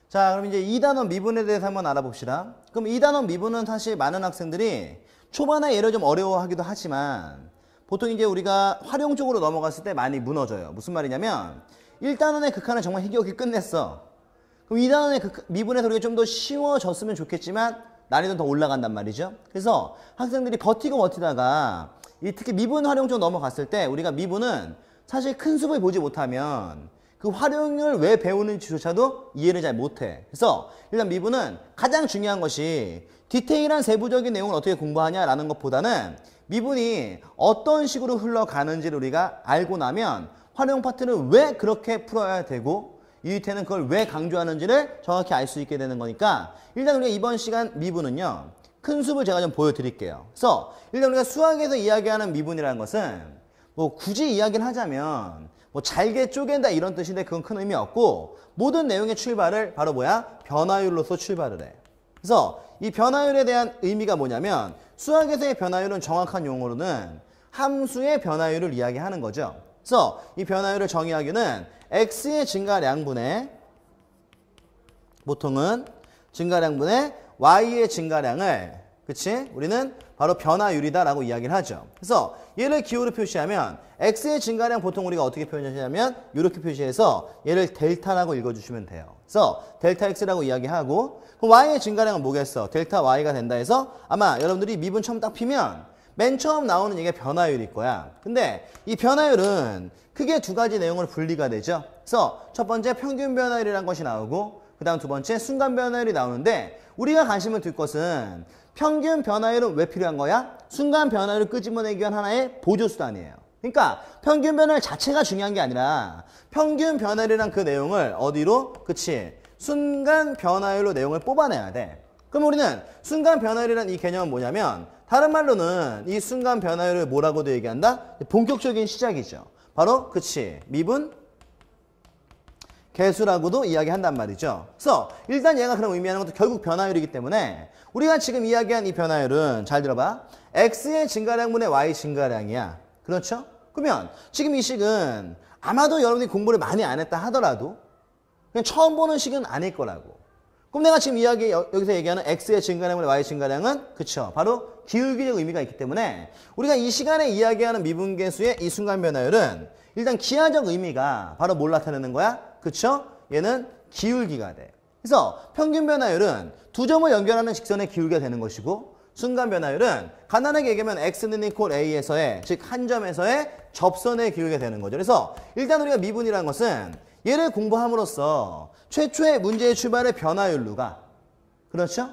자, 그럼 이제 2단원 미분에 대해서 한번 알아봅시다. 그럼 2단원 미분은 사실 많은 학생들이 초반에 얘를 좀 어려워하기도 하지만 보통 이제 우리가 활용 쪽으로 넘어갔을 때 많이 무너져요. 무슨 말이냐면 1단원의 극한은 정말 희귀하게 끝냈어. 그럼 2단원의 미분에서 우리가 좀 더 쉬워졌으면 좋겠지만 난이도는 더 올라간단 말이죠. 그래서 학생들이 버티다가 특히 미분 활용 쪽 넘어갔을 때 우리가 미분은 사실 큰 수업을 보지 못하면 그 활용을 왜 배우는지조차도 이해를 잘 못해. 그래서 일단 미분은 가장 중요한 것이 디테일한 세부적인 내용을 어떻게 공부하냐라는 것보다는 미분이 어떤 식으로 흘러가는지를 우리가 알고 나면 활용 파트를 왜 그렇게 풀어야 되고 유희태는 그걸 왜 강조하는지를 정확히 알 수 있게 되는 거니까 일단 우리가 이번 시간 미분은요. 큰 수업을 제가 좀 보여드릴게요. 그래서 일단 우리가 수학에서 이야기하는 미분이라는 것은 뭐 굳이 이야기를 하자면 뭐 잘게 쪼갠다 이런 뜻인데 그건 큰 의미 없고 모든 내용의 출발을 바로 뭐야? 변화율로서 출발을 해. 그래서 이 변화율에 대한 의미가 뭐냐면 수학에서의 변화율은 정확한 용어로는 함수의 변화율을 이야기하는 거죠. 그래서 이 변화율을 정의하기는 x의 증가량분의 보통은 증가량분의 y의 증가량을 그치? 우리는 바로 변화율이다라고 이야기를 하죠. 그래서 얘를 기호로 표시하면 x의 증가량 보통 우리가 어떻게 표현하냐면 이렇게 표시해서 얘를 델타라고 읽어주시면 돼요. 그래서 델타 x라고 이야기하고 그럼 y의 증가량은 뭐겠어? 델타 y가 된다 해서 아마 여러분들이 미분 처음 딱 피면 맨 처음 나오는 얘기가 변화율일 거야. 근데 이 변화율은 크게 두 가지 내용으로 분리가 되죠. 그래서 첫 번째 평균 변화율이라는 것이 나오고 그 다음 두 번째 순간 변화율이 나오는데 우리가 관심을 둘 것은 평균 변화율은 왜 필요한 거야? 순간 변화율을 끄집어내기 위한 하나의 보조수단이에요. 그러니까 평균 변화율 자체가 중요한 게 아니라 평균 변화율이란 그 내용을 어디로? 그치? 순간 변화율로 내용을 뽑아내야 돼. 그럼 우리는 순간 변화율이란 이 개념은 뭐냐면 다른 말로는 이 순간 변화율을 뭐라고도 얘기한다? 본격적인 시작이죠. 바로 그치? 미분 개수라고도 이야기한단 말이죠. 그래서 일단 얘가 그럼 의미하는 것도 결국 변화율이기 때문에 우리가 지금 이야기한 이 변화율은 잘 들어봐. x의 증가량분의 y 증가량이야. 그렇죠? 그러면 지금 이 식은 아마도 여러분이 공부를 많이 안 했다 하더라도 그냥 처음 보는 식은 아닐 거라고. 그럼 내가 지금 여기서 얘기하는 x의 증가량분의 y 증가량은 그쵸? 바로 기울기적 의미가 있기 때문에 우리가 이 시간에 이야기하는 미분계수의 이 순간 변화율은 일단 기하적 의미가 바로 뭘 나타내는 거야? 그쵸? 얘는 기울기가 돼. 그래서 평균 변화율은 두 점을 연결하는 직선의 기울기가 되는 것이고 순간 변화율은 간단하게 얘기하면 x는 equal a에서의 즉 한 점에서의 접선의 기울기가 되는 거죠. 그래서 일단 우리가 미분이라는 것은 얘를 공부함으로써 최초의 문제의 출발의 변화율로 가. 그렇죠?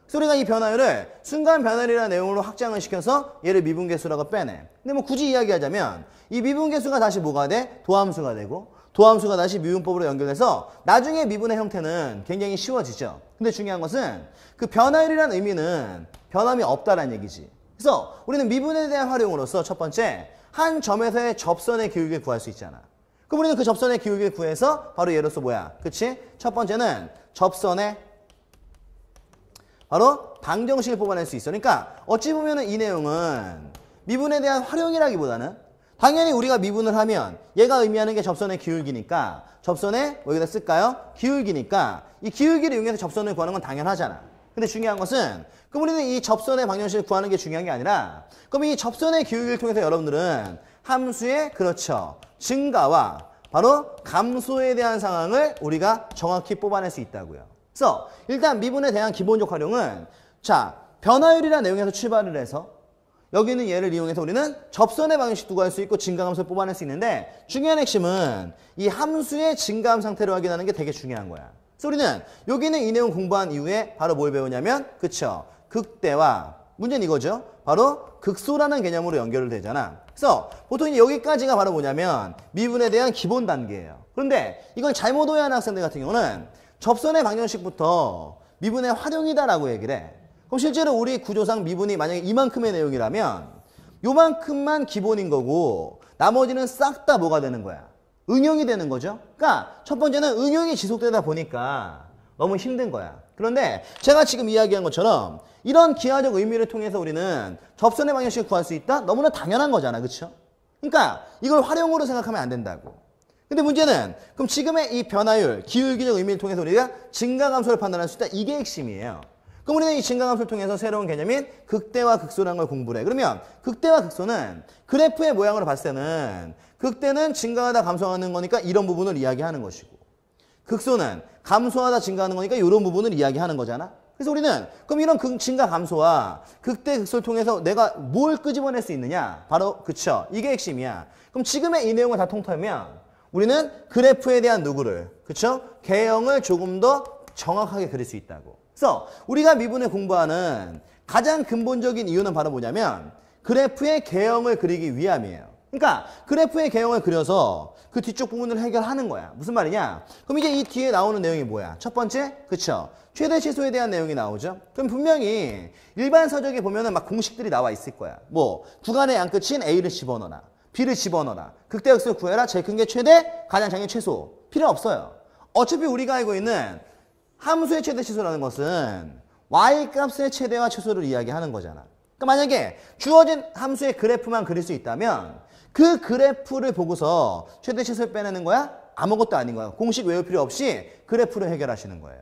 그래서 우리가 이 변화율을 순간 변화율이라는 내용으로 확장을 시켜서 얘를 미분계수라고 빼내. 근데 뭐 굳이 이야기하자면 이 미분계수가 다시 뭐가 돼? 도함수가 되고 도함수가 다시 미분법으로 연결돼서 나중에 미분의 형태는 굉장히 쉬워지죠. 근데 중요한 것은 그 변화율이라는 의미는 변함이 없다라는 얘기지. 그래서 우리는 미분에 대한 활용으로서 첫 번째 한 점에서의 접선의 기울기를 구할 수 있잖아. 그럼 우리는 그 접선의 기울기를 구해서 바로 예로서 뭐야? 그치? 첫 번째는 접선의 바로 방정식을 뽑아낼 수 있어. 그러니까 어찌 보면은 이 내용은 미분에 대한 활용이라기보다는 당연히 우리가 미분을 하면 얘가 의미하는 게 접선의 기울기니까 접선의 뭐 여기다 쓸까요? 기울기니까 이 기울기를 이용해서 접선을 구하는 건 당연하잖아. 근데 중요한 것은 그럼 우리는 이 접선의 방정식을 구하는 게 중요한 게 아니라 그럼 이 접선의 기울기를 통해서 여러분들은 함수의 그렇죠. 증가와 바로 감소에 대한 상황을 우리가 정확히 뽑아낼 수 있다고요. 그래서 일단 미분에 대한 기본적 활용은 자 변화율이라는 내용에서 출발을 해서 여기는 얘를 이용해서 우리는 접선의 방식도 구할 수 있고 증가함수를 뽑아낼 수 있는데 중요한 핵심은 이 함수의 증가함 상태를 확인하는 게 되게 중요한 거야. 그래서 우리는 여기는 이 내용 공부한 이후에 바로 뭘 배우냐면 그쵸? 극대와 문제는 이거죠. 바로 극소라는 개념으로 연결을 되잖아. 그래서 보통 여기까지가 바로 뭐냐면 미분에 대한 기본 단계예요. 그런데 이걸 잘못 오해하는 학생들 같은 경우는 접선의 방정식부터 미분의 활용이다라고 얘기를 해. 그럼 실제로 우리 구조상 미분이 만약에 이만큼의 내용이라면 요만큼만 기본인 거고 나머지는 싹 다 뭐가 되는 거야? 응용이 되는 거죠. 그러니까 첫 번째는 응용이 지속되다 보니까 너무 힘든 거야. 그런데 제가 지금 이야기한 것처럼 이런 기하적 의미를 통해서 우리는 접선의 방정식을 구할 수 있다? 너무나 당연한 거잖아. 그렇죠? 그러니까 이걸 활용으로 생각하면 안 된다고. 근데 문제는 그럼 지금의 이 변화율, 기울기적 의미를 통해서 우리가 증가 감소를 판단할 수 있다. 이게 핵심이에요. 그럼 우리는 이 증가 감소를 통해서 새로운 개념인 극대와 극소라는 걸 공부를 해. 그러면 극대와 극소는 그래프의 모양으로 봤을 때는 극대는 증가하다 감소하는 거니까 이런 부분을 이야기하는 것이고 극소는 감소하다 증가하는 거니까 이런 부분을 이야기하는 거잖아. 그래서 우리는 그럼 이런 증가 감소와 극대 극소를 통해서 내가 뭘 끄집어낼 수 있느냐? 바로 그쵸. 이게 핵심이야. 그럼 지금의 이 내용을 다 통틀면 우리는 그래프에 대한 누구를 그쵸? 개형을 조금 더 정확하게 그릴 수 있다고. 그래서 우리가 미분을 공부하는 가장 근본적인 이유는 바로 뭐냐면 그래프의 개형을 그리기 위함이에요. 그러니까 그래프의 개형을 그려서 그 뒤쪽 부분을 해결하는 거야. 무슨 말이냐? 그럼 이제 이 뒤에 나오는 내용이 뭐야? 첫 번째, 그쵸? 최대 최소에 대한 내용이 나오죠. 그럼 분명히 일반 서적에 보면은 막 공식들이 나와 있을 거야. 뭐 구간의 양끝인 A를 집어넣어라, B를 집어넣어라, 극대극소를 구해라, 제일 큰 게 최대, 가장 작은 게 최소. 필요 없어요. 어차피 우리가 알고 있는 함수의 최대 최소라는 것은 y값의 최대와 최소를 이야기하는 거잖아. 그러니까 만약에 주어진 함수의 그래프만 그릴 수 있다면 그 그래프를 보고서 최대 최소를 빼내는 거야? 아무것도 아닌 거야. 공식 외울 필요 없이 그래프를 해결하시는 거예요.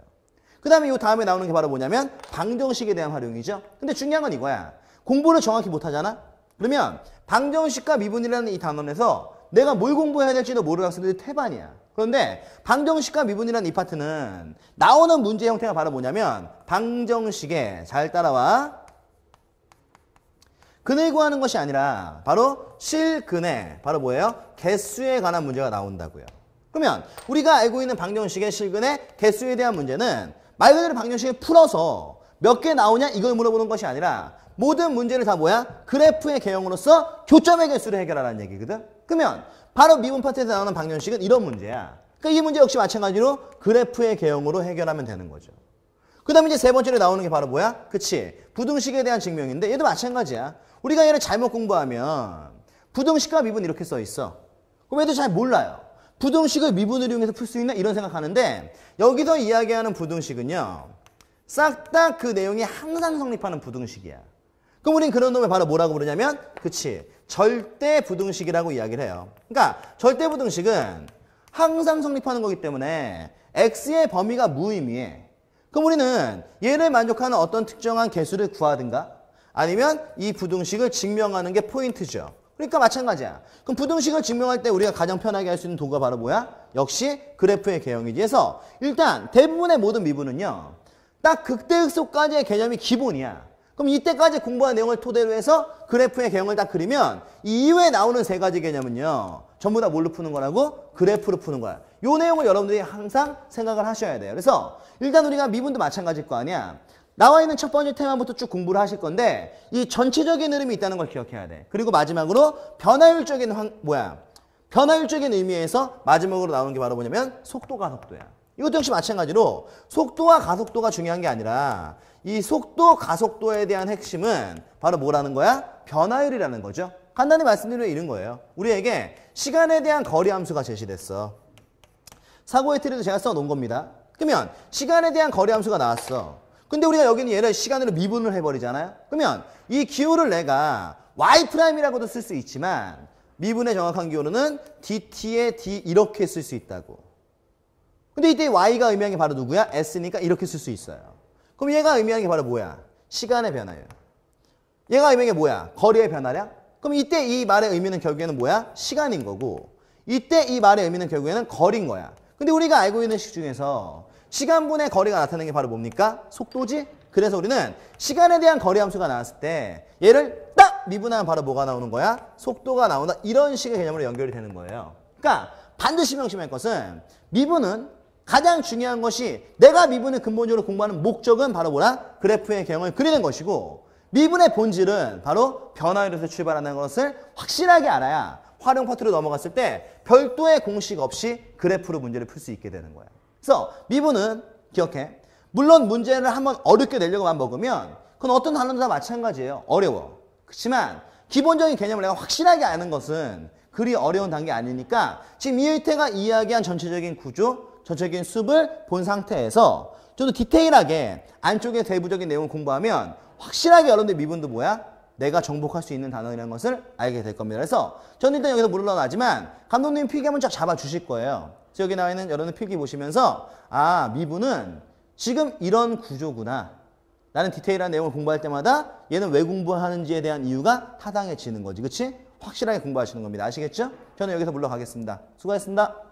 그 다음에 이 다음에 나오는 게 바로 뭐냐면 방정식에 대한 활용이죠. 근데 중요한 건 이거야. 공부를 정확히 못하잖아? 그러면 방정식과 미분이라는 이 단원에서 내가 뭘 공부해야 될지도 모르는 학생들이 태반이야. 그런데 방정식과 미분이라는 이 파트는 나오는 문제 형태가 바로 뭐냐면 방정식에 잘 따라와. 근을 구하는 것이 아니라 바로 실근에 바로 뭐예요? 개수에 관한 문제가 나온다고요. 그러면 우리가 알고 있는 방정식의 실근의 개수에 대한 문제는 말 그대로 방정식을 풀어서 몇 개 나오냐 이걸 물어보는 것이 아니라 모든 문제를 다 뭐야? 그래프의 개형으로서 교점의 개수를 해결하라는 얘기거든. 그러면 바로 미분 파트에서 나오는 방정식은 이런 문제야. 그러니까 이 문제 역시 마찬가지로 그래프의 개형으로 해결하면 되는 거죠. 그 다음에 이제 세 번째로 나오는 게 바로 뭐야? 그치? 부등식에 대한 증명인데 얘도 마찬가지야. 우리가 얘를 잘못 공부하면 부등식과 미분 이렇게 써 있어. 그럼 얘도 잘 몰라요. 부등식을 미분을 이용해서 풀 수 있나? 이런 생각하는데 여기서 이야기하는 부등식은요. 싹 다 그 내용이 항상 성립하는 부등식이야. 그럼 우린 그런 놈을 바로 뭐라고 부르냐면 그치? 절대 부등식이라고 이야기를 해요. 그러니까 절대 부등식은 항상 성립하는 거기 때문에 x의 범위가 무의미해. 그럼 우리는 얘를 만족하는 어떤 특정한 개수를 구하든가 아니면 이 부등식을 증명하는 게 포인트죠. 그러니까 마찬가지야. 그럼 부등식을 증명할 때 우리가 가장 편하게 할 수 있는 도구가 바로 뭐야? 역시 그래프의 개형이지. 해서 일단 대부분의 모든 미분은요. 딱 극대극소까지의 개념이 기본이야. 그럼 이때까지 공부한 내용을 토대로 해서 그래프의 개형을 딱 그리면 이 이후에 나오는 세 가지 개념은요. 전부 다 뭘로 푸는 거라고? 그래프로 푸는 거야. 요 내용을 여러분들이 항상 생각을 하셔야 돼요. 그래서 일단 우리가 미분도 마찬가지일 거 아니야. 나와 있는 첫 번째 테마부터 쭉 공부를 하실 건데 이 전체적인 흐름이 있다는 걸 기억해야 돼. 그리고 마지막으로 변화율적인 변화율적인 의미에서 마지막으로 나오는 게 바로 뭐냐면 속도가 속도야. 이것도 역시 마찬가지로 속도와 가속도가 중요한 게 아니라 이 속도, 가속도에 대한 핵심은 바로 뭐라는 거야? 변화율이라는 거죠. 간단히 말씀드리면 이런 거예요. 우리에게 시간에 대한 거리 함수가 제시됐어. 사고의 틀에도 제가 써놓은 겁니다. 그러면 시간에 대한 거리 함수가 나왔어. 근데 우리가 여기는 얘를 시간으로 미분을 해버리잖아요. 그러면 이 기호를 내가 y'이라고도 쓸 수 있지만 미분의 정확한 기호로는 dt의 d 이렇게 쓸 수 있다고. 근데 이때 y가 의미하는 게 바로 누구야? s니까 이렇게 쓸 수 있어요. 그럼 얘가 의미하는 게 바로 뭐야? 시간의 변화예요. 얘가 의미하는 게 뭐야? 거리의 변화량? 그럼 이때 이 말의 의미는 결국에는 뭐야? 시간인 거고 이때 이 말의 의미는 결국에는 거리인 거야. 근데 우리가 알고 있는 식 중에서 시간분의 거리가 나타나는 게 바로 뭡니까? 속도지? 그래서 우리는 시간에 대한 거리 함수가 나왔을 때 얘를 딱 미분하면 바로 뭐가 나오는 거야? 속도가 나온다. 이런 식의 개념으로 연결이 되는 거예요. 그러니까 반드시 명심할 것은 미분은 가장 중요한 것이 내가 미분을 근본적으로 공부하는 목적은 바로 뭐라? 그래프의 개형을 그리는 것이고 미분의 본질은 바로 변화율에서 출발하는 것을 확실하게 알아야 활용 파트로 넘어갔을 때 별도의 공식 없이 그래프로 문제를 풀 수 있게 되는 거야. 그래서 미분은 기억해. 물론 문제를 한번 어렵게 내려고만 먹으면 그건 어떤 단어도 다 마찬가지예요. 어려워. 그렇지만 기본적인 개념을 내가 확실하게 아는 것은 그리 어려운 단계 아니니까 지금 이의태가 이야기한 전체적인 구조, 전체적인 숲을 본 상태에서 좀 더 디테일하게 안쪽의 대부적인 내용을 공부하면 확실하게 여러분들 미분도 뭐야? 내가 정복할 수 있는 단어라는 것을 알게 될 겁니다. 그래서 저는 일단 여기서 물러나지만 감독님 필기 한번 쫙 잡아주실 거예요. 그래서 여기 나와 있는 여러분 필기 보시면서 아, 미분은 지금 이런 구조구나. 나는 디테일한 내용을 공부할 때마다 얘는 왜 공부하는지에 대한 이유가 타당해지는 거지. 그치? 확실하게 공부하시는 겁니다. 아시겠죠? 저는 여기서 물러가겠습니다. 수고하셨습니다.